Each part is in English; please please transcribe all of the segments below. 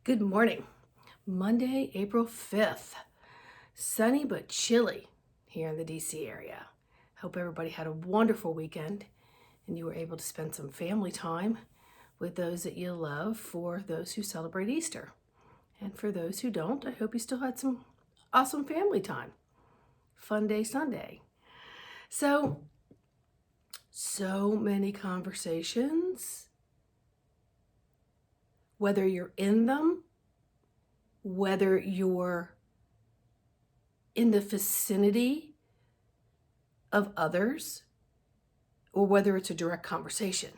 Good morning. Monday, April 5th. Sunny but chilly here in the DC area. Hope everybody had a wonderful weekend and you were able to spend some family time with those that you love for those who celebrate Easter. And for those who don't, I hope you still had some awesome family time. Fun day Sunday. So many conversations, whether you're in them, whether you're in the vicinity of others, or whether it's a direct conversation.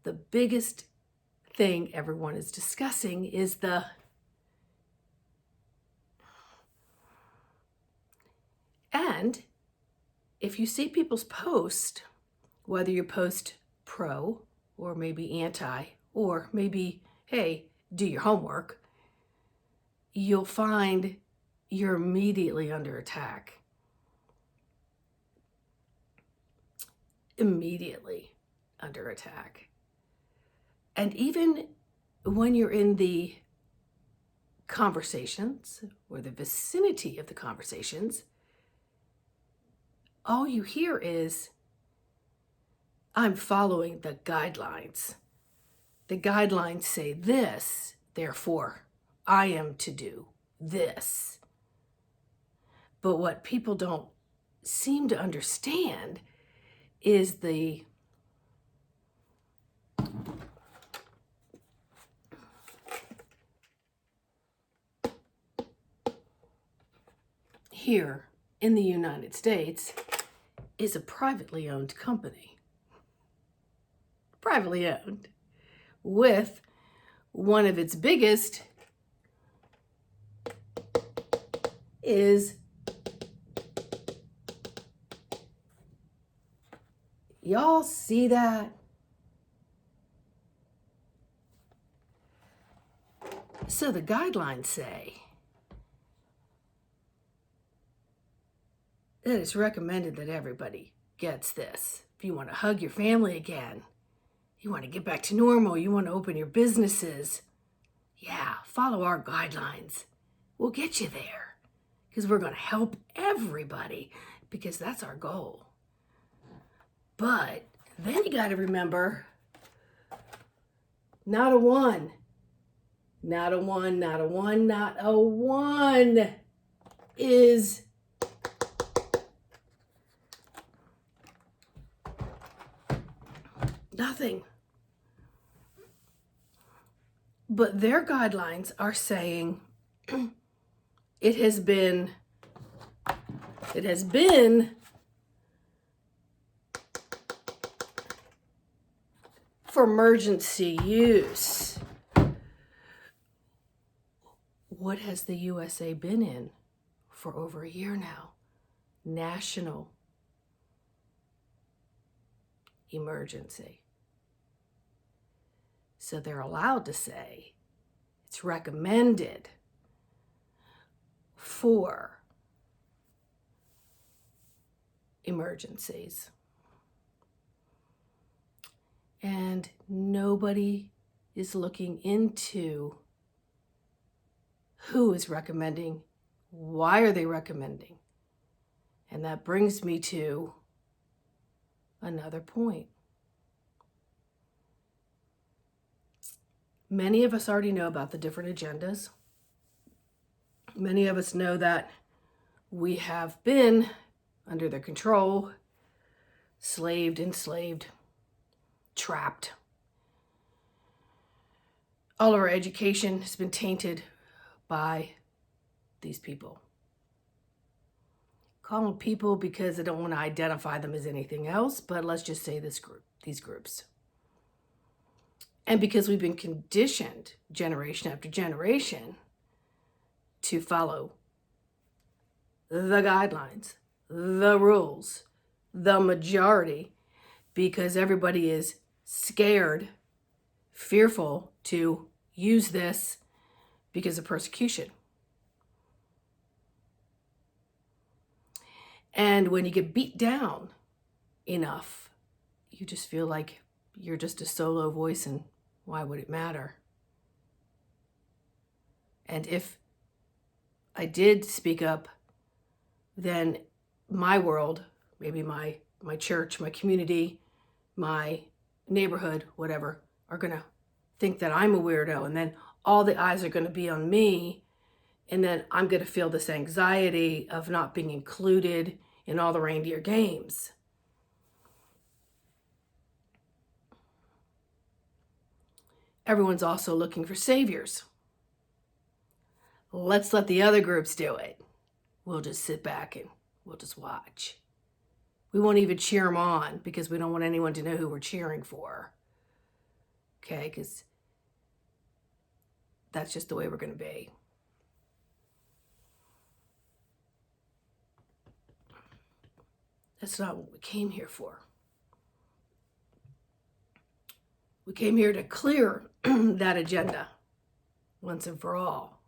The biggest thing everyone is discussing is and if you see people's posts, whether you post pro or maybe anti, or maybe, hey, do your homework, you'll find you're immediately under attack. Immediately under attack. And even when you're in the conversations or the vicinity of the conversations, all you hear is, I'm following the guidelines. The guidelines say this, therefore I am to do this. But what people don't seem to understand is here in the United States is a privately owned company. Privately owned, with one of its biggest is, y'all see that? So the guidelines say that it's recommended that everybody gets this. If you want to hug your family again, you want to get back to normal, you want to open your businesses, yeah, follow our guidelines. We'll get you there because we're going to help everybody because that's our goal. But then you got to remember, not a one is nothing. But their guidelines are saying it has been for emergency use. What has the USA been in for over a year now? National emergency. So they're allowed to say it's recommended for emergencies. And nobody is looking into who is recommending, why are they recommending? And that brings me to another point. Many of us already know about the different agendas. Many of us know that we have been under their control, enslaved, trapped. All of our education has been tainted by these people. Call them people because I don't want to identify them as anything else, but let's just say these groups. And because we've been conditioned generation after generation to follow the guidelines, the rules, the majority, because everybody is scared, fearful to use this because of persecution. And when you get beat down enough, you just feel like you're just a solo voice, and why would it matter? And if I did speak up, then my world, maybe my church, my community, my neighborhood, whatever, are going to think that I'm a weirdo. And then all the eyes are going to be on me. And then I'm going to feel this anxiety of not being included in all the reindeer games. Everyone's also looking for saviors. Let's let the other groups do it. We'll just sit back and we'll just watch. We won't even cheer them on because we don't want anyone to know who we're cheering for. Okay, because that's just the way we're going to be. That's not what we came here for. We came here to clear that agenda once and for all.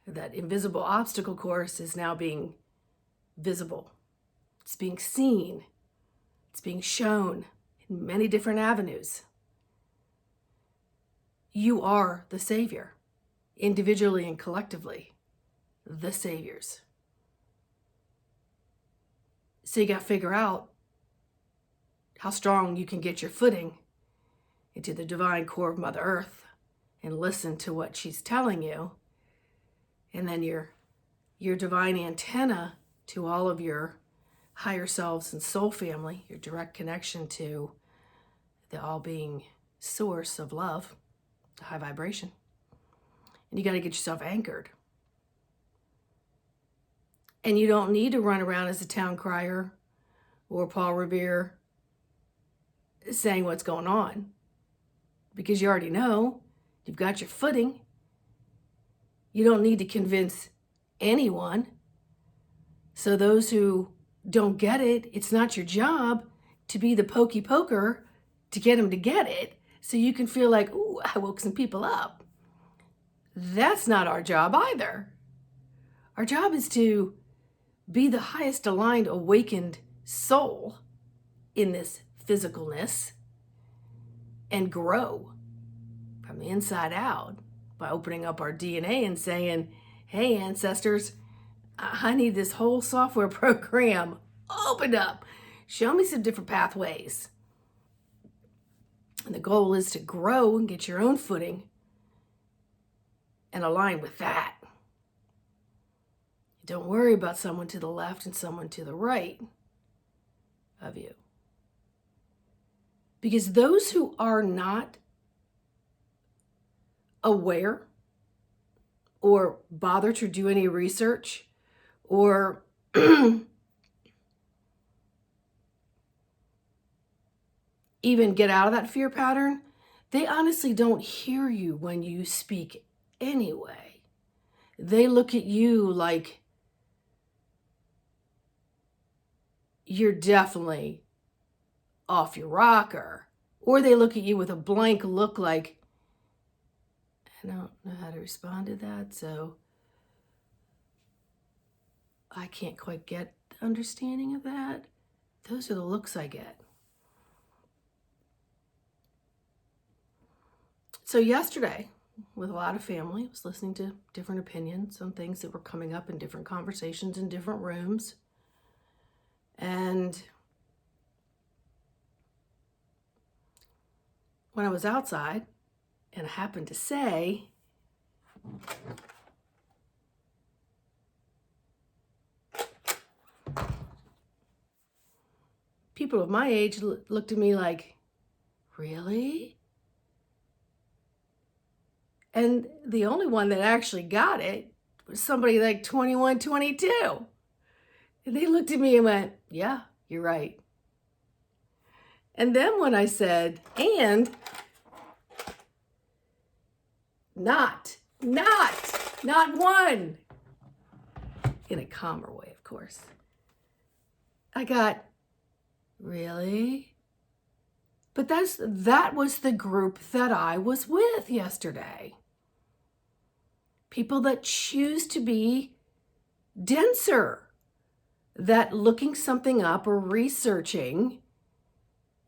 That invisible obstacle course is now being visible. It's being seen. It's being shown in many different avenues. You are the savior, individually and collectively, the saviors. So you got to figure out how strong you can get your footing into the divine core of Mother Earth and listen to what she's telling you. And then your divine antenna to all of your higher selves and soul family, your direct connection to the all-being source of love, the high vibration. And you got to get yourself anchored. And you don't need to run around as a town crier or Paul Revere saying what's going on, because you already know. You've got your footing. You don't need to convince anyone. So those who don't get it, it's not your job to be the pokey poker to get them to get it so you can feel like, ooh, I woke some people up. That's not our job either. Our job is to be the highest aligned, awakened soul in this physicalness and grow from the inside out by opening up our DNA and saying, hey, ancestors, I need this whole software program opened up. Show me some different pathways. And the goal is to grow and get your own footing and align with that. Don't worry about someone to the left and someone to the right of you. Because those who are not aware or bother to do any research or even get out of that fear pattern, they honestly don't hear you when you speak anyway. They look at you like you're definitely off your rocker. Or they look at you with a blank look like, I don't know how to respond to that, so I can't quite get the understanding of that. Those are the looks I get. So yesterday, with a lot of family, I was listening to different opinions on things that were coming up in different conversations in different rooms. And when I was outside, and I happened to say, people of my age looked at me like, really? And the only one that actually got it was somebody like 21, 22. And they looked at me and went, yeah, you're right. And then when I said, and not one, in a calmer way, of course, I got, really? But that was the group that I was with yesterday. People that choose to be denser, that looking something up or researching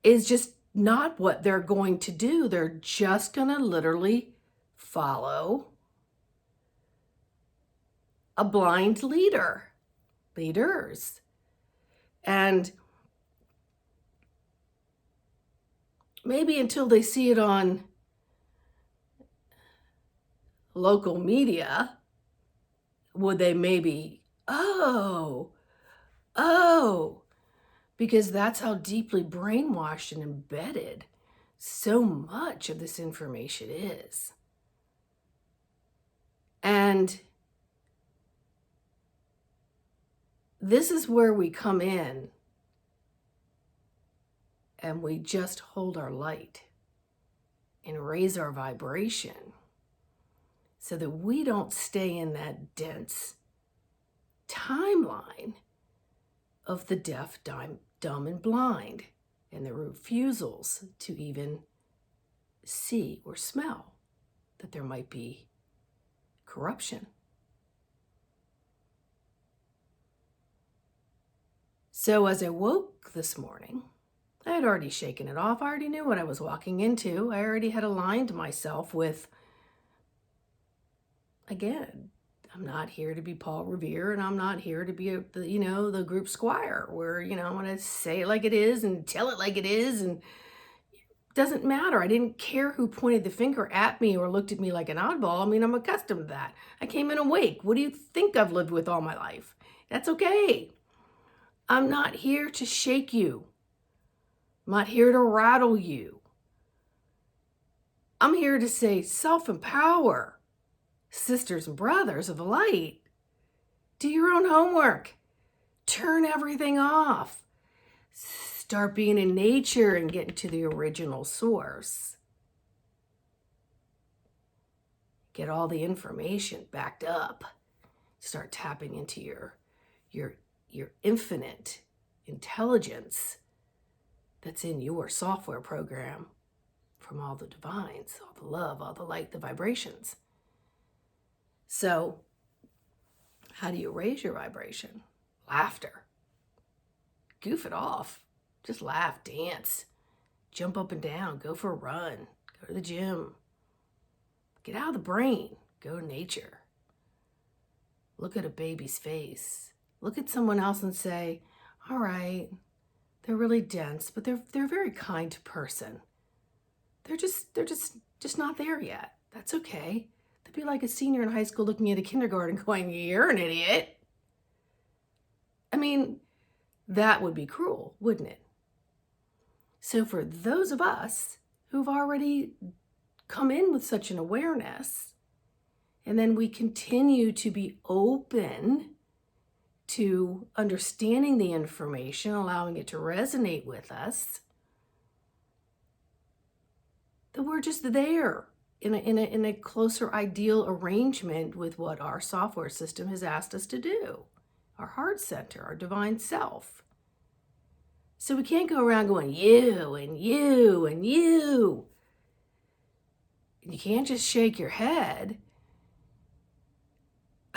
is just not what they're going to do. They're just going to literally follow a blind leaders. And maybe until they see it on local media, would they maybe, oh, because that's how deeply brainwashed and embedded so much of this information is. And this is where we come in and we just hold our light and raise our vibration so that we don't stay in that dense timeline of the deaf, dumb, and blind, and the refusals to even see or smell that there might be corruption. So as I woke this morning, I had already shaken it off. I already knew what I was walking into. I already had aligned myself with, again, I'm not here to be Paul Revere, and I'm not here to be the group squire where, I'm going to say it like it is and tell it like it is. And it doesn't matter. I didn't care who pointed the finger at me or looked at me like an oddball. I mean, I'm accustomed to that. I came in awake. What do you think I've lived with all my life? That's okay. I'm not here to shake you. I'm not here to rattle you. I'm here to say self-empower. Sisters and brothers of the light, do your own homework. Turn everything off. Start being in nature and get into the original source. Get all the information backed up. Start tapping into your infinite intelligence that's in your software program from all the divines, all the love, all the light, the vibrations. So, how do you raise your vibration? Laughter. Goof it off. Just laugh, dance, jump up and down, go for a run, go to the gym. Get out of the brain, go to nature. Look at a baby's face. Look at someone else and say, all right, they're really dense, but they're a very kind person. They're just not there yet. That's okay. They'd be like a senior in high school looking at a kindergarten going, you're an idiot. I mean, that would be cruel, wouldn't it? So for those of us who've already come in with such an awareness, and then we continue to be open to understanding the information, allowing it to resonate with us, that we're just there in a closer ideal arrangement with what our software system has asked us to do, our heart center, our divine self. So we can't go around going, you and you and you. And you can't just shake your head,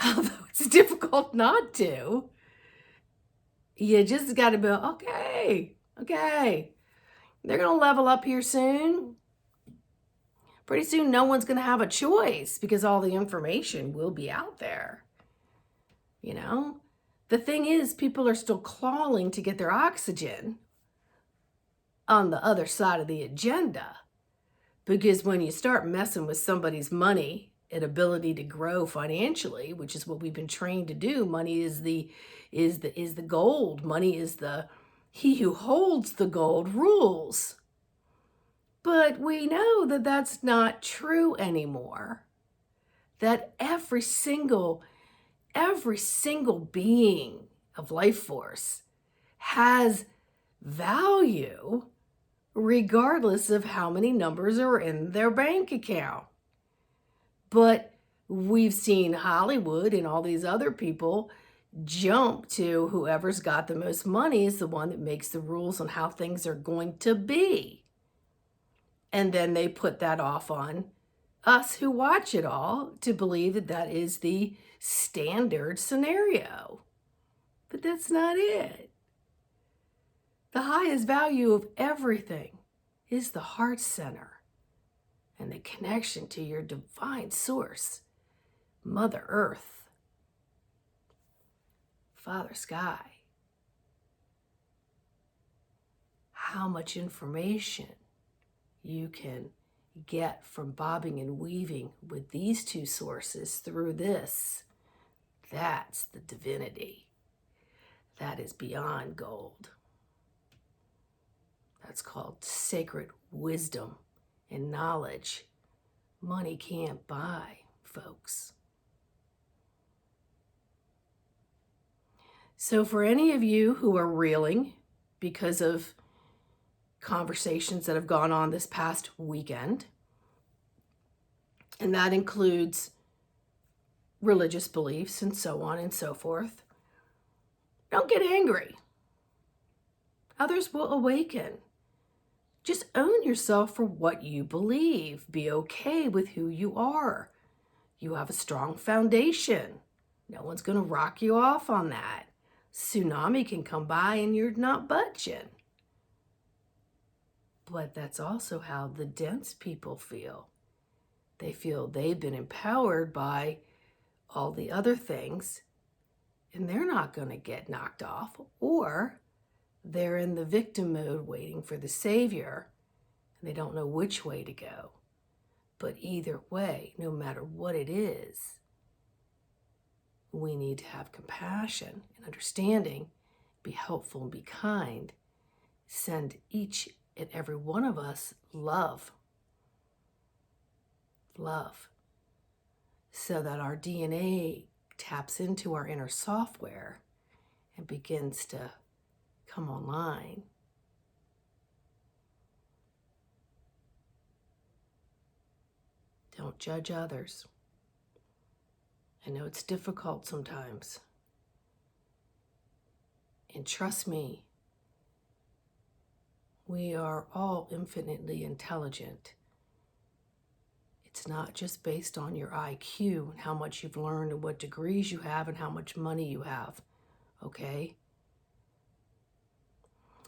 although it's difficult not to. You just got to be, okay. They're going to level up here soon. Pretty soon, no one's going to have a choice because all the information will be out there. The thing is, people are still clawing to get their oxygen on the other side of the agenda. Because when you start messing with somebody's money and ability to grow financially, which is what we've been trained to do, money is the gold. Money is he who holds the gold rules. But we know that that's not true anymore. That every single being of life force has value regardless of how many numbers are in their bank account. But we've seen Hollywood and all these other people jump to whoever's got the most money is the one that makes the rules on how things are going to be. And then they put that off on us who watch it all to believe that that is the standard scenario. But that's not it. The highest value of everything is the heart center and the connection to your divine source, Mother Earth. Father Sky, how much information you can get from bobbing and weaving with these two sources through this. That's the divinity. That is beyond gold. That's called sacred wisdom and knowledge. Money can't buy, folks. So for any of you who are reeling because of conversations that have gone on this past weekend, and that includes religious beliefs and so on and so forth, don't get angry. Others will awaken. Just own yourself for what you believe. Be okay with who you are. You have a strong foundation. No one's going to rock you off on that. Tsunami can come by and you're not budging. But that's also how the dense people feel. They feel they've been empowered by all the other things, and they're not going to get knocked off, or they're in the victim mode waiting for the savior, and they don't know which way to go. But either way, no matter what it is, we need to have compassion and understanding, be helpful and be kind, send each and every one of us love, so that our DNA taps into our inner software and begins to come online. Don't judge others. I know it's difficult sometimes. And trust me, we are all infinitely intelligent. It's not just based on your IQ and how much you've learned and what degrees you have and how much money you have, okay?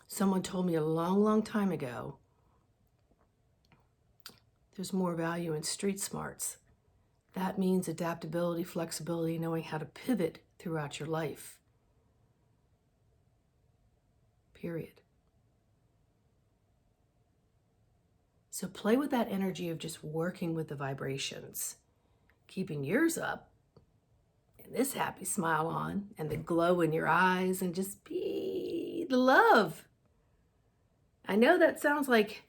Someone told me a long, long time ago, there's more value in street smarts. That means adaptability, flexibility, knowing how to pivot throughout your life. Period. So play with that energy of just working with the vibrations, keeping yours up, and this happy smile on, and the glow in your eyes, and just be the love. I know that sounds like,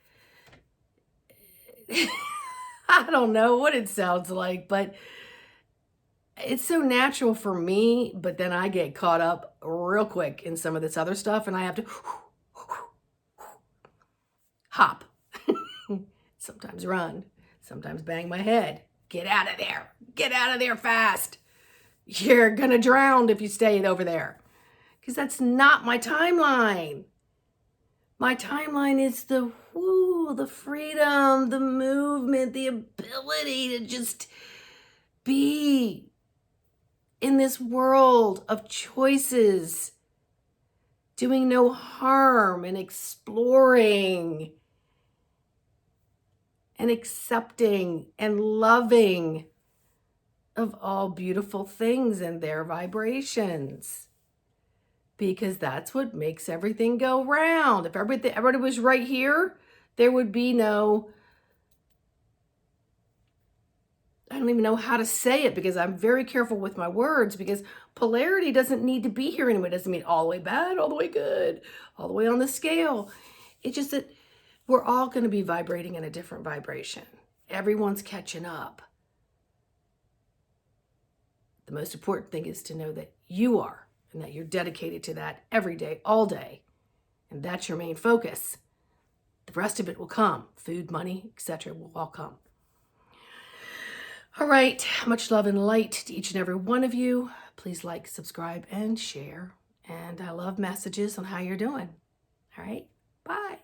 I don't know what it sounds like, but it's so natural for me, but then I get caught up real quick in some of this other stuff, and I have to hop. Sometimes run, sometimes bang my head. Get out of there. Get out of there fast. You're going to drown if you stay over there. Because that's not my timeline. My timeline is the freedom, the movement, the ability to just be in this world of choices, doing no harm and exploring and accepting and loving of all beautiful things and their vibrations. Because that's what makes everything go round. If everybody was right here, there would be no, I don't even know how to say it because I'm very careful with my words, because polarity doesn't need to be here anyway. It doesn't mean all the way bad, all the way good, all the way on the scale. It's just that we're all going to be vibrating in a different vibration. Everyone's catching up. The most important thing is to know that you are, and that you're dedicated to that every day, all day. And that's your main focus. The rest of it will come. Food, money, etc. will all come. All right. Much love and light to each and every one of you. Please like, subscribe, and share. And I love messages on how you're doing. All right. Bye.